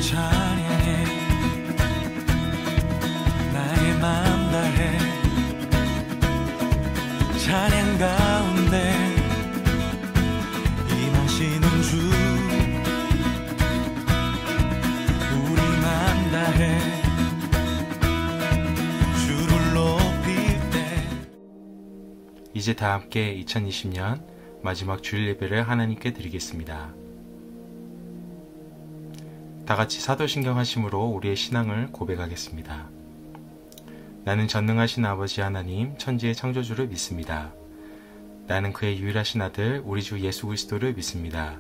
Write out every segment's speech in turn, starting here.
찬양해 나의 맘 다해 찬양 가운데 임하시는 주 우리 맘 다해 주를 높일 때. 이제 다 함께 2020년 마지막 주일 예배를 하나님께 드리겠습니다. 다 같이 사도신경 하심으로 우리의 신앙을 고백하겠습니다. 나는 전능하신 아버지 하나님 천지의 창조주를 믿습니다. 나는 그의 유일하신 아들 우리 주 예수 그리스도를 믿습니다.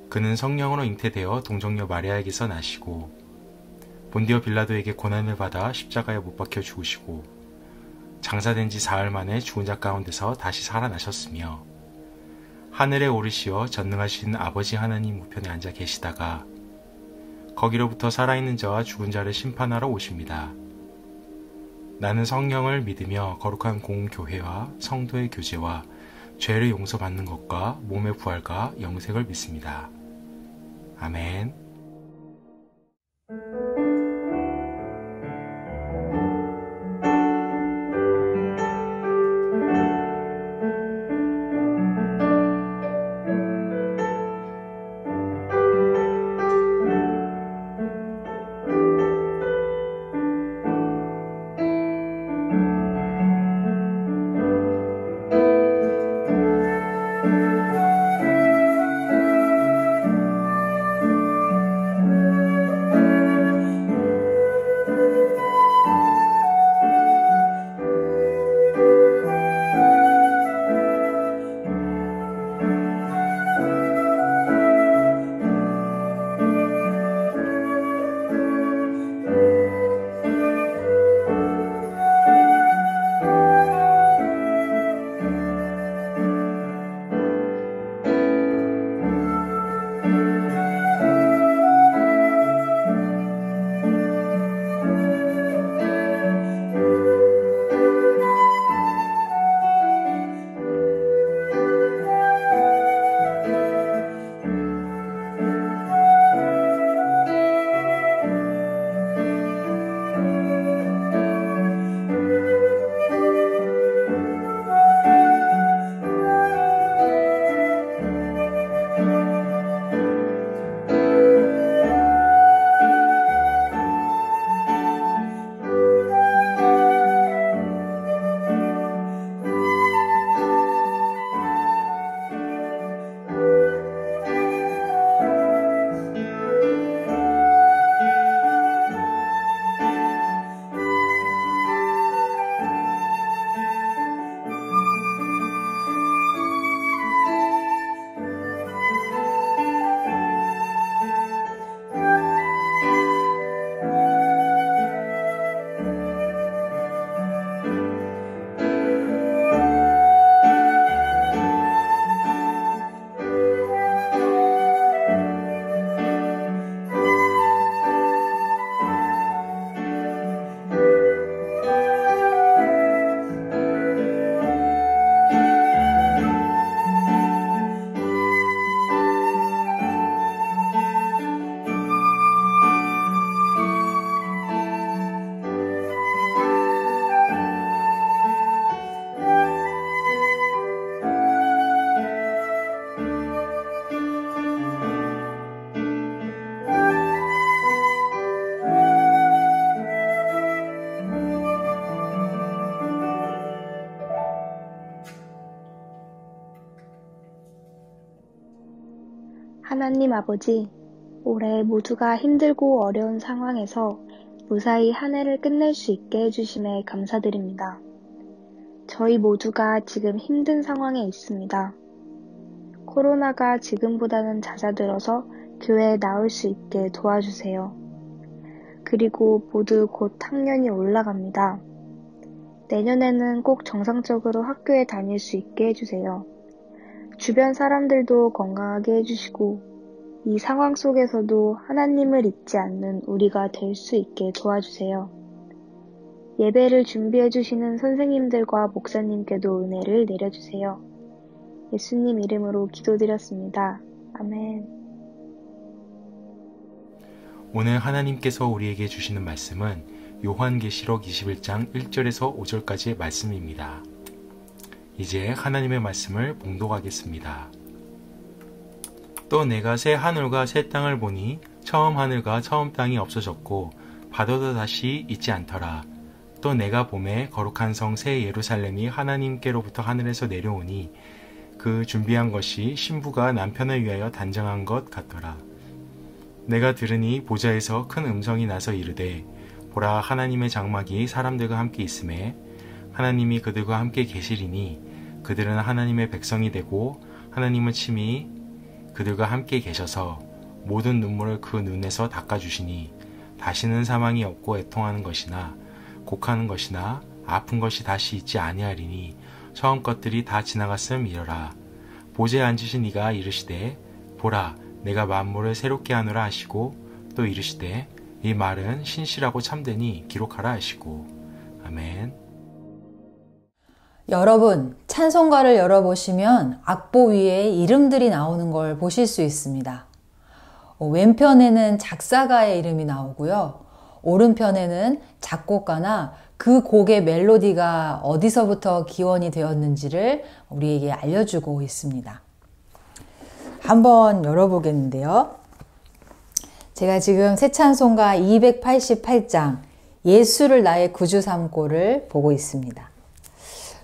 그는 성령으로 잉태되어 동정녀 마리아에게서 나시고 본디오 빌라도에게 고난을 받아 십자가에 못 박혀 죽으시고 장사된 지 사흘 만에 죽은 자 가운데서 다시 살아나셨으며 하늘에 오르시어 전능하신 아버지 하나님 우편에 앉아 계시다가 거기로부터 살아있는 자와 죽은 자를 심판하러 오십니다. 나는 성령을 믿으며 거룩한 공교회와 성도의 교제와 죄를 용서받는 것과 몸의 부활과 영생을 믿습니다. 아멘. 하나님 아버지, 올해 모두가 힘들고 어려운 상황에서 무사히 한 해를 끝낼 수 있게 해주심에 감사드립니다. 저희 모두가 지금 힘든 상황에 있습니다. 코로나가 지금보다는 잦아들어서 교회에 나올 수 있게 도와주세요. 그리고 모두 곧 학년이 올라갑니다. 내년에는 꼭 정상적으로 학교에 다닐 수 있게 해주세요. 주변 사람들도 건강하게 해주시고 이 상황 속에서도 하나님을 잊지 않는 우리가 될 수 있게 도와주세요. 예배를 준비해주시는 선생님들과 목사님께도 은혜를 내려주세요. 예수님 이름으로 기도드렸습니다. 아멘. 오늘 하나님께서 우리에게 주시는 말씀은 요한계시록 21장 1절에서 5절까지의 말씀입니다. 이제 하나님의 말씀을 봉독하겠습니다. 또 내가 새 하늘과 새 땅을 보니 처음 하늘과 처음 땅이 없어졌고 바다도 다시 있지 않더라. 또 내가 보매 거룩한 성 새 예루살렘이 하나님께로부터 하늘에서 내려오니 그 준비한 것이 신부가 남편을 위하여 단정한 것 같더라. 내가 들으니 보좌에서 큰 음성이 나서 이르되 보라, 하나님의 장막이 사람들과 함께 있음에 하나님이 그들과 함께 계시리니 그들은 하나님의 백성이 되고 하나님은 친히 그들과 함께 계셔서 모든 눈물을 그 눈에서 닦아주시니 다시는 사망이 없고 애통하는 것이나 곡하는 것이나 아픈 것이 다시 있지 아니하리니 처음 것들이 다 지나갔음이러라. 보좌에 앉으신 이가 이르시되 보라, 내가 만물을 새롭게 하노라 하시고 또 이르시되 이 말은 신실하고 참되니 기록하라 하시고. 아멘. 여러분, 찬송가를 열어보시면 악보 위에 이름들이 나오는 걸 보실 수 있습니다. 왼편에는 작사가의 이름이 나오고요. 오른편에는 작곡가나 그 곡의 멜로디가 어디서부터 기원이 되었는지를 우리에게 알려주고 있습니다. 한번 열어보겠는데요. 제가 지금 새 찬송가 288장 예수를 나의 구주 삼고를 보고 있습니다.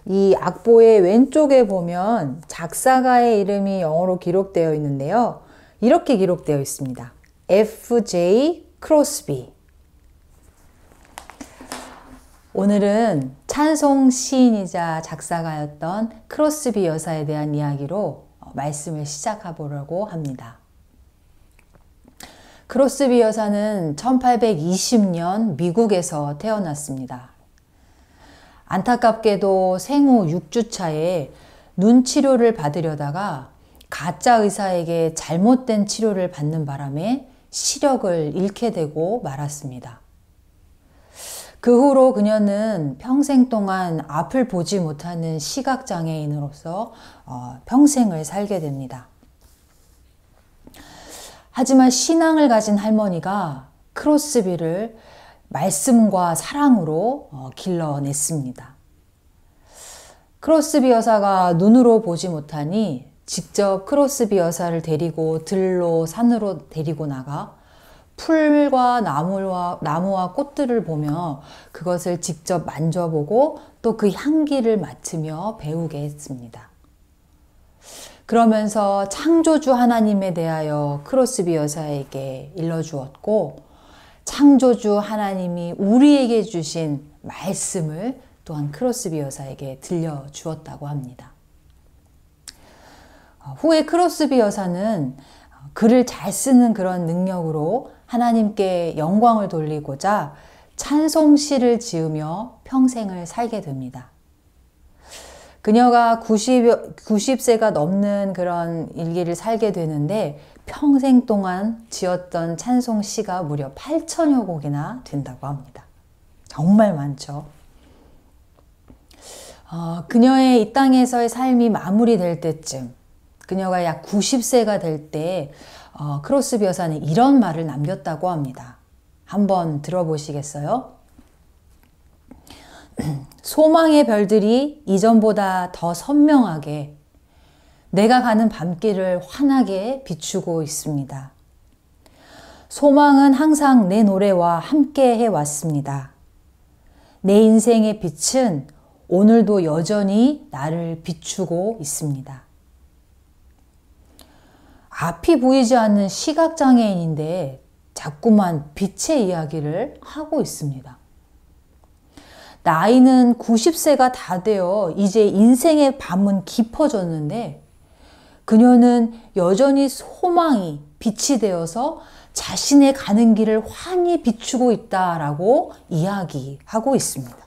이 악보의 왼쪽에 보면 작사가의 이름이 영어로 기록되어 있는데요. 이렇게 기록되어 있습니다. F.J. 크로스비. 오늘은 찬송 시인이자 작사가였던 크로스비 여사에 대한 이야기로 말씀을 시작해보려고 합니다. 크로스비 여사는 1820년 미국에서 태어났습니다. 안타깝게도 생후 6주차에 눈 치료를 받으려다가 가짜 의사에게 잘못된 치료를 받는 바람에 시력을 잃게 되고 말았습니다. 그 후로 그녀는 평생 동안 앞을 보지 못하는 시각장애인으로서 평생을 살게 됩니다. 하지만 신앙을 가진 할머니가 크로스비를 말씀과 사랑으로 길러냈습니다. 크로스비 여사가 눈으로 보지 못하니 직접 크로스비 여사를 데리고 들로 산으로 데리고 나가 풀과 나무와 꽃들을 보며 그것을 직접 만져보고 또 그 향기를 맡으며 배우게 했습니다. 그러면서 창조주 하나님에 대하여 크로스비 여사에게 일러주었고 창조주 하나님이 우리에게 주신 말씀을 또한 크로스비 여사에게 들려주었다고 합니다. 후에 크로스비 여사는 글을 잘 쓰는 그런 능력으로 하나님께 영광을 돌리고자 찬송시를 지으며 평생을 살게 됩니다. 그녀가 90세가 넘는 그런 일기를 살게 되는데 평생 동안 지었던 찬송시가 무려 8천여 곡이나 된다고 합니다. 정말 많죠. 그녀의 이 땅에서의 삶이 마무리될 때쯤, 그녀가 약 90세가 될 때 크로스비 여사는 이런 말을 남겼다고 합니다. 한번 들어보시겠어요? 소망의 별들이 이전보다 더 선명하게 내가 가는 밤길을 환하게 비추고 있습니다. 소망은 항상 내 노래와 함께 해왔습니다. 내 인생의 빛은 오늘도 여전히 나를 비추고 있습니다. 앞이 보이지 않는 시각장애인인데 자꾸만 빛의 이야기를 하고 있습니다. 나이는 90세가 다 되어 이제 인생의 밤은 깊어졌는데 그녀는 여전히 소망이 빛이 되어서 자신의 가는 길을 환히 비추고 있다라고 이야기하고 있습니다.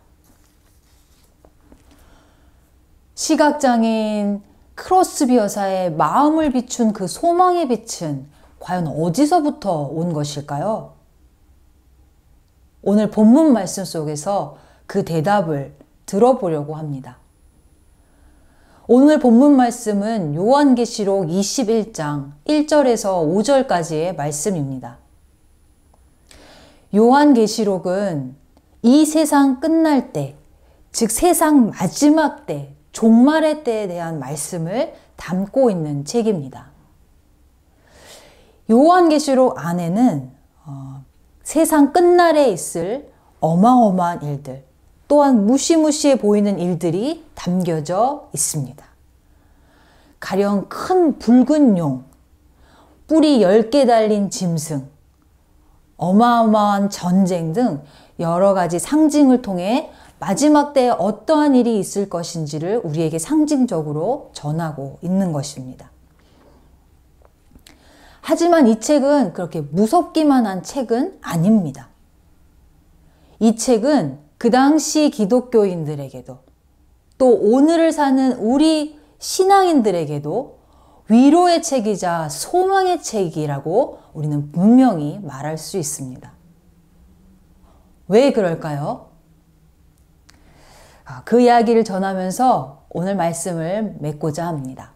시각장애인 크로스비 여사의 마음을 비춘 그 소망의 빛은 과연 어디서부터 온 것일까요? 오늘 본문 말씀 속에서 그 대답을 들어보려고 합니다. 오늘 본문 말씀은 요한계시록 21장 1절에서 5절까지의 말씀입니다. 요한계시록은 이 세상 끝날 때, 즉 세상 마지막 때, 종말의 때에 대한 말씀을 담고 있는 책입니다. 요한계시록 안에는 세상 끝날에 있을 어마어마한 일들, 또한 무시무시해 보이는 일들이 담겨져 있습니다. 가령 큰 붉은 용, 뿔이 10개 달린 짐승, 어마어마한 전쟁 등 여러 가지 상징을 통해 마지막 때에 어떠한 일이 있을 것인지를 우리에게 상징적으로 전하고 있는 것입니다. 하지만 이 책은 그렇게 무섭기만 한 책은 아닙니다. 이 책은 그 당시 기독교인들에게도 또 오늘을 사는 우리 신앙인들에게도 위로의 책이자 소망의 책이라고 우리는 분명히 말할 수 있습니다. 왜 그럴까요? 그 이야기를 전하면서 오늘 말씀을 맺고자 합니다.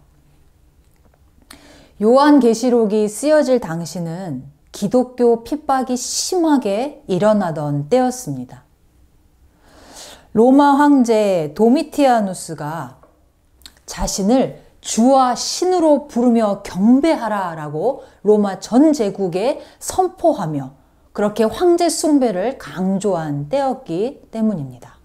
요한계시록이 쓰여질 당시는 기독교 핍박이 심하게 일어나던 때였습니다. 로마 황제 도미티아누스가 자신을 주와 신으로 부르며 경배하라라고 로마 전 제국에 선포하며 그렇게 황제 숭배를 강조한 때였기 때문입니다.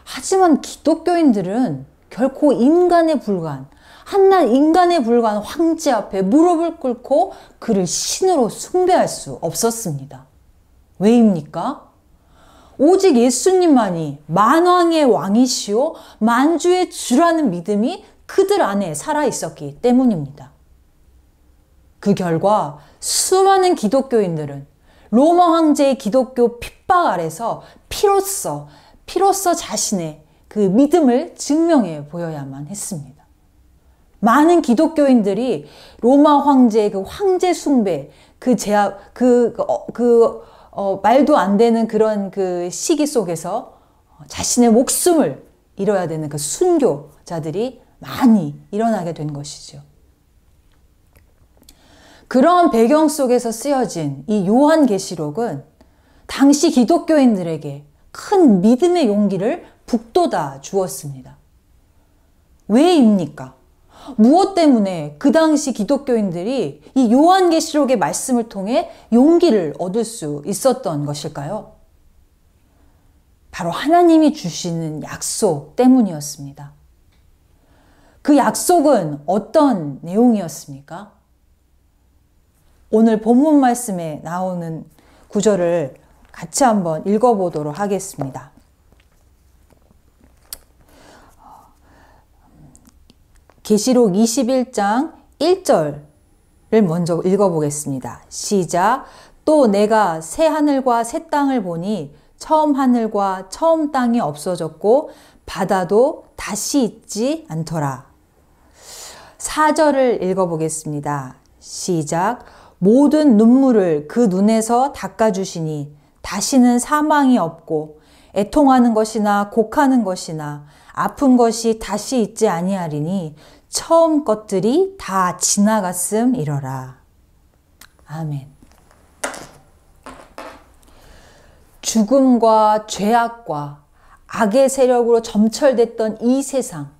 하지만 기독교인들은 결코 인간에 불과한, 한낱 인간에 불과한 황제 앞에 무릎을 꿇고 그를 신으로 숭배할 수 없었습니다. 왜입니까? 오직 예수님만이 만왕의 왕이시오 만주의 주라는 믿음이 그들 안에 살아 있었기 때문입니다. 그 결과 수많은 기독교인들은 로마 황제의 기독교 핍박 아래서 피로써 자신의 그 믿음을 증명해 보여야만 했습니다. 많은 기독교인들이 로마 황제의 그 황제 숭배, 말도 안 되는 그런 그 시기 속에서 자신의 목숨을 잃어야 되는 그 순교자들이 많이 일어나게 된 것이죠. 그러한 배경 속에서 쓰여진 이 요한계시록은 당시 기독교인들에게 큰 믿음의 용기를 북돋아 주었습니다. 왜입니까? 무엇 때문에 그 당시 기독교인들이 이 요한계시록의 말씀을 통해 용기를 얻을 수 있었던 것일까요? 바로 하나님이 주시는 약속 때문이었습니다. 그 약속은 어떤 내용이었습니까? 오늘 본문 말씀에 나오는 구절을 같이 한번 읽어보도록 하겠습니다. 계시록 21장 1절을 먼저 읽어보겠습니다. 시작. 또 내가 새 하늘과 새 땅을 보니 처음 하늘과 처음 땅이 없어졌고 바다도 다시 있지 않더라. 4절을 읽어보겠습니다. 시작. 모든 눈물을 그 눈에서 닦아주시니 다시는 사망이 없고 애통하는 것이나 곡하는 것이나 아픈 것이 다시 있지 아니하리니 처음 것들이 다 지나갔음이러라. 아멘. 죽음과 죄악과 악의 세력으로 점철됐던 이 세상,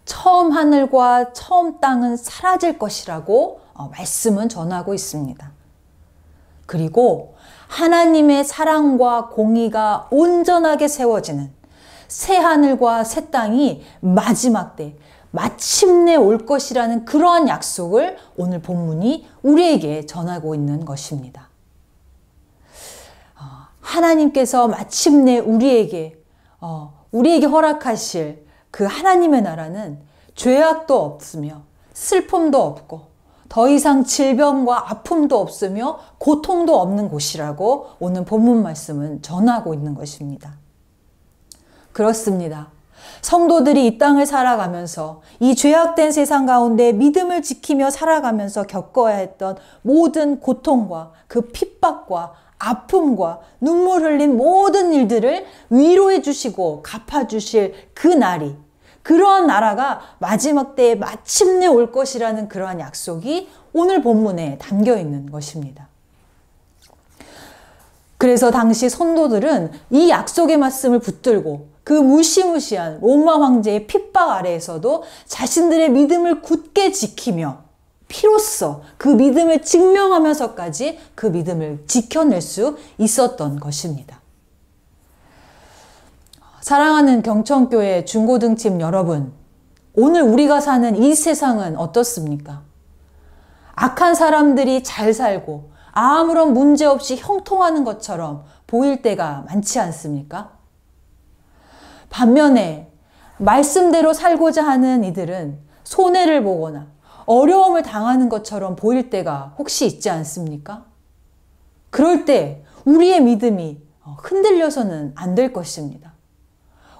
처음 하늘과 처음 땅은 사라질 것이라고 말씀은 전하고 있습니다. 그리고 하나님의 사랑과 공의가 온전하게 세워지는 새 하늘과 새 땅이 마지막 때 마침내 올 것이라는 그러한 약속을 오늘 본문이 우리에게 전하고 있는 것입니다. 하나님께서 마침내 우리에게 허락하실 그 하나님의 나라는 죄악도 없으며 슬픔도 없고 더 이상 질병과 아픔도 없으며 고통도 없는 곳이라고 오늘 본문 말씀은 전하고 있는 것입니다. 그렇습니다. 성도들이 이 땅을 살아가면서 이 죄악된 세상 가운데 믿음을 지키며 살아가면서 겪어야 했던 모든 고통과 그 핍박과 아픔과 눈물 흘린 모든 일들을 위로해 주시고 갚아주실 그 날이, 그러한 나라가 마지막 때에 마침내 올 것이라는 그러한 약속이 오늘 본문에 담겨 있는 것입니다. 그래서 당시 선도들은 이 약속의 말씀을 붙들고 그 무시무시한 로마 황제의 핍박 아래에서도 자신들의 믿음을 굳게 지키며 피로써 그 믿음을 증명하면서까지 그 믿음을 지켜낼 수 있었던 것입니다. 사랑하는 경천교회 중고등팀 여러분, 오늘 우리가 사는 이 세상은 어떻습니까? 악한 사람들이 잘 살고 아무런 문제 없이 형통하는 것처럼 보일 때가 많지 않습니까? 반면에 말씀대로 살고자 하는 이들은 손해를 보거나 어려움을 당하는 것처럼 보일 때가 혹시 있지 않습니까? 그럴 때 우리의 믿음이 흔들려서는 안 될 것입니다.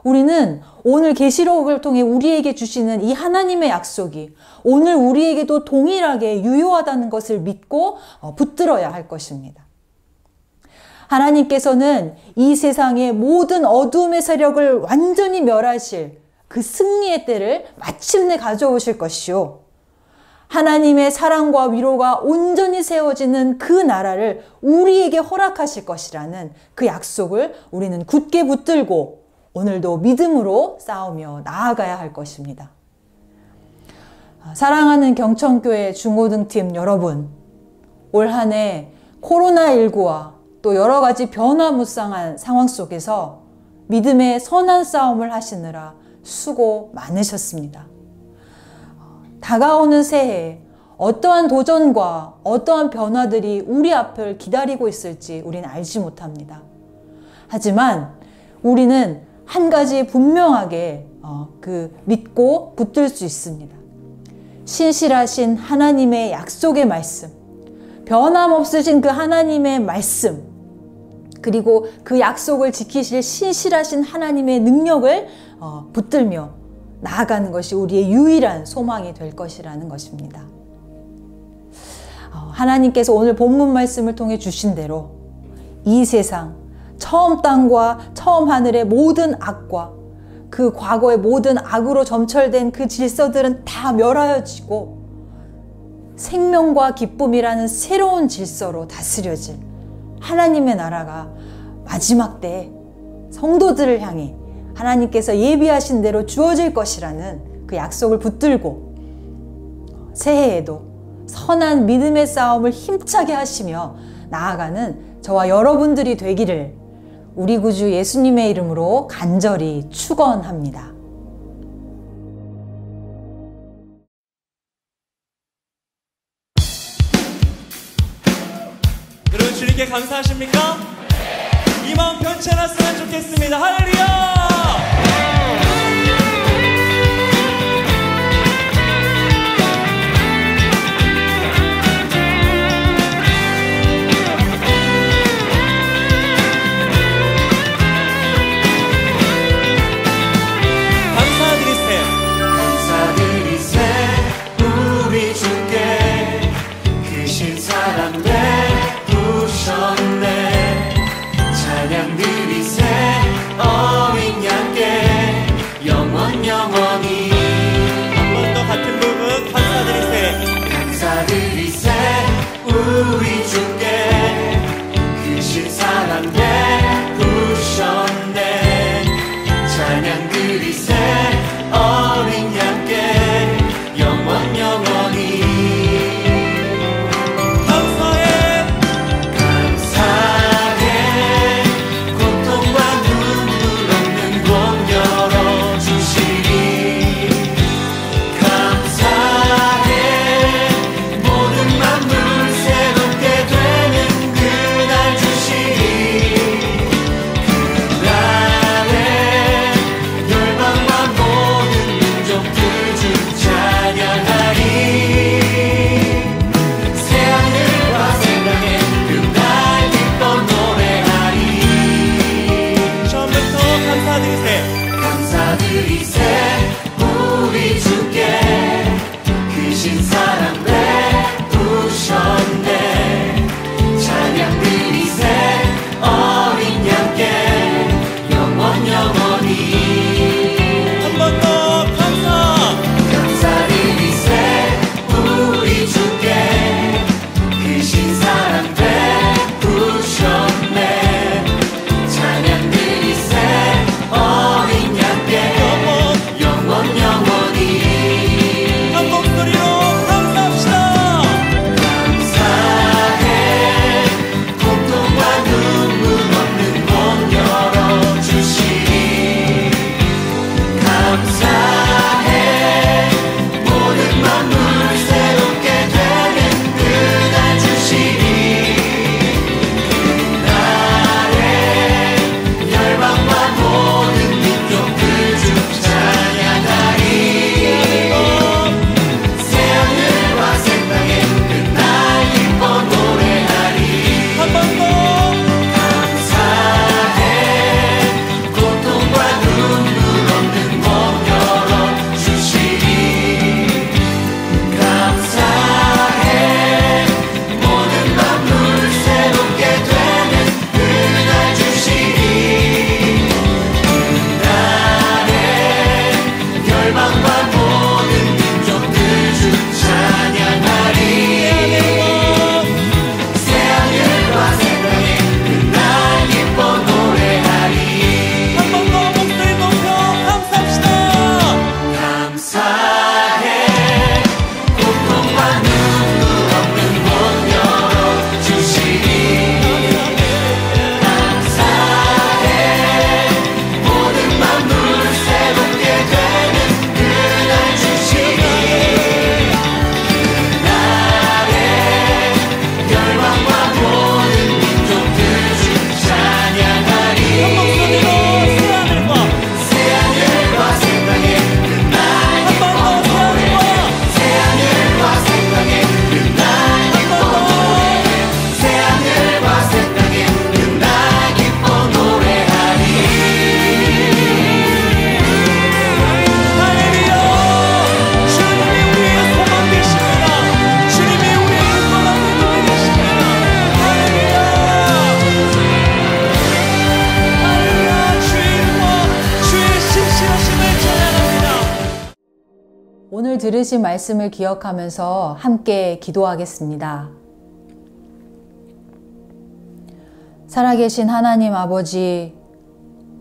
우리는 오늘 계시록을 통해 우리에게 주시는 이 하나님의 약속이 오늘 우리에게도 동일하게 유효하다는 것을 믿고 붙들어야 할 것입니다. 하나님께서는 이 세상의 모든 어둠의 세력을 완전히 멸하실 그 승리의 때를 마침내 가져오실 것이요. 하나님의 사랑과 위로가 온전히 세워지는 그 나라를 우리에게 허락하실 것이라는 그 약속을 우리는 굳게 붙들고 오늘도 믿음으로 싸우며 나아가야 할 것입니다. 사랑하는 경천교회 중고등팀 여러분, 올 한 해 코로나19와 또 여러 가지 변화무쌍한 상황 속에서 믿음의 선한 싸움을 하시느라 수고 많으셨습니다. 다가오는 새해 어떠한 도전과 어떠한 변화들이 우리 앞을 기다리고 있을지 우리는 알지 못합니다. 하지만 우리는 한 가지 분명하게 믿고 붙들 수 있습니다. 신실하신 하나님의 약속의 말씀, 변함없으신 그 하나님의 말씀, 그리고 그 약속을 지키실 신실하신 하나님의 능력을 붙들며 나아가는 것이 우리의 유일한 소망이 될 것이라는 것입니다. 하나님께서 오늘 본문 말씀을 통해 주신 대로 이 세상, 처음 땅과 처음 하늘의 모든 악과 그 과거의 모든 악으로 점철된 그 질서들은 다 멸하여지고 생명과 기쁨이라는 새로운 질서로 다스려질 하나님의 나라가 마지막 때에 성도들을 향해 하나님께서 예비하신 대로 주어질 것이라는 그 약속을 붙들고 새해에도 선한 믿음의 싸움을 힘차게 하시며 나아가는 저와 여러분들이 되기를 우리 구주 예수님의 이름으로 간절히 축원합니다. 여러분 주님께 감사하십니까? 이 마음 변치 않았으면 좋겠습니다. 할렐루야! 감사해 모든 만물 새롭게 돼 오늘 들으신 말씀을 기억하면서 함께 기도하겠습니다. 살아계신 하나님 아버지,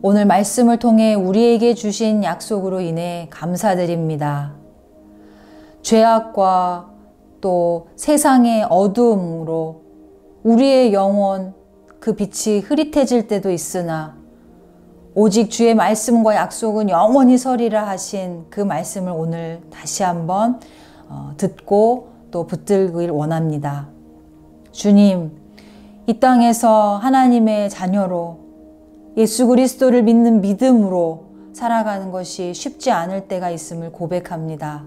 오늘 말씀을 통해 우리에게 주신 약속으로 인해 감사드립니다. 죄악과 또 세상의 어두움으로 우리의 영혼 그 빛이 흐릿해질 때도 있으나 오직 주의 말씀과 약속은 영원히 서리라 하신 그 말씀을 오늘 다시 한번 듣고 또 붙들길 원합니다. 주님, 이 땅에서 하나님의 자녀로 예수 그리스도를 믿는 믿음으로 살아가는 것이 쉽지 않을 때가 있음을 고백합니다.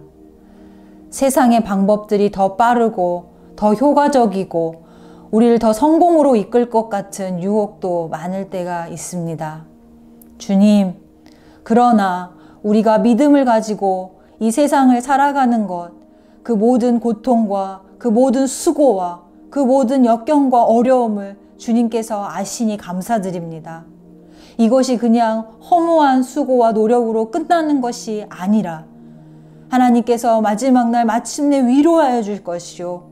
세상의 방법들이 더 빠르고 더 효과적이고 우리를 더 성공으로 이끌 것 같은 유혹도 많을 때가 있습니다. 주님, 그러나 우리가 믿음을 가지고 이 세상을 살아가는 것, 그 모든 고통과 그 모든 수고와 그 모든 역경과 어려움을 주님께서 아시니 감사드립니다. 이것이 그냥 허무한 수고와 노력으로 끝나는 것이 아니라 하나님께서 마지막 날 마침내 위로하여 줄 것이요,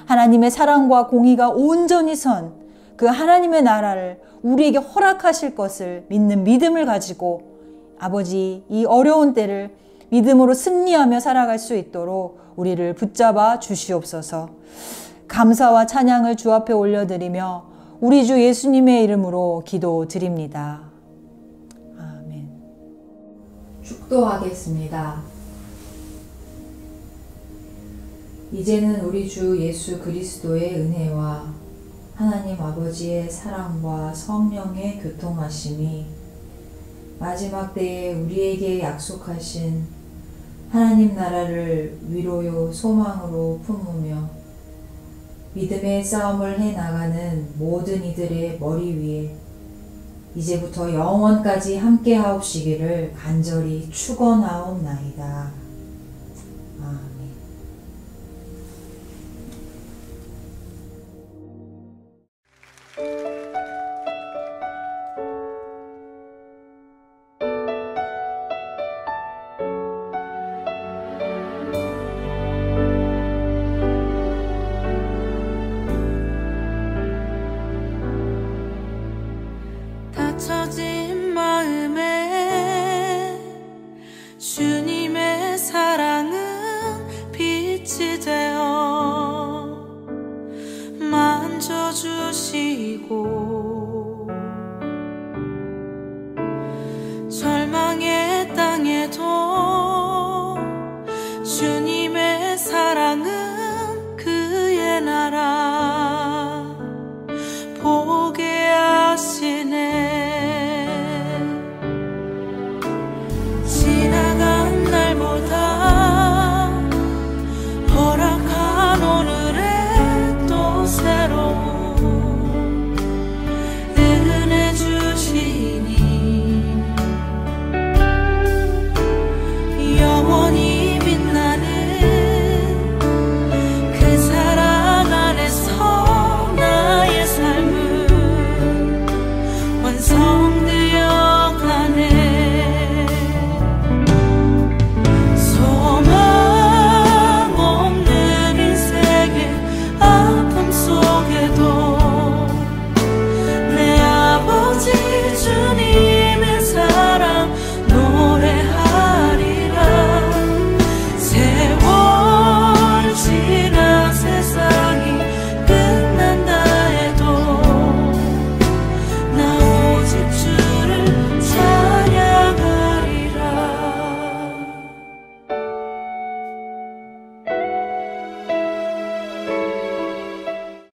하나님의 사랑과 공의가 온전히 선 그 하나님의 나라를 우리에게 허락하실 것을 믿는 믿음을 가지고 아버지, 이 어려운 때를 믿음으로 승리하며 살아갈 수 있도록 우리를 붙잡아 주시옵소서. 감사와 찬양을 주 앞에 올려드리며 우리 주 예수님의 이름으로 기도드립니다. 아멘. 축도하겠습니다. 이제는 우리 주 예수 그리스도의 은혜와 하나님 아버지의 사랑과 성령의 교통하심이 마지막 때에 우리에게 약속하신 하나님 나라를 위로요 소망으로 품으며 믿음의 싸움을 해나가는 모든 이들의 머리 위에 이제부터 영원까지 함께 하옵시기를 간절히 축원하옵나이다. 아멘. 닫혀진 마음에 주님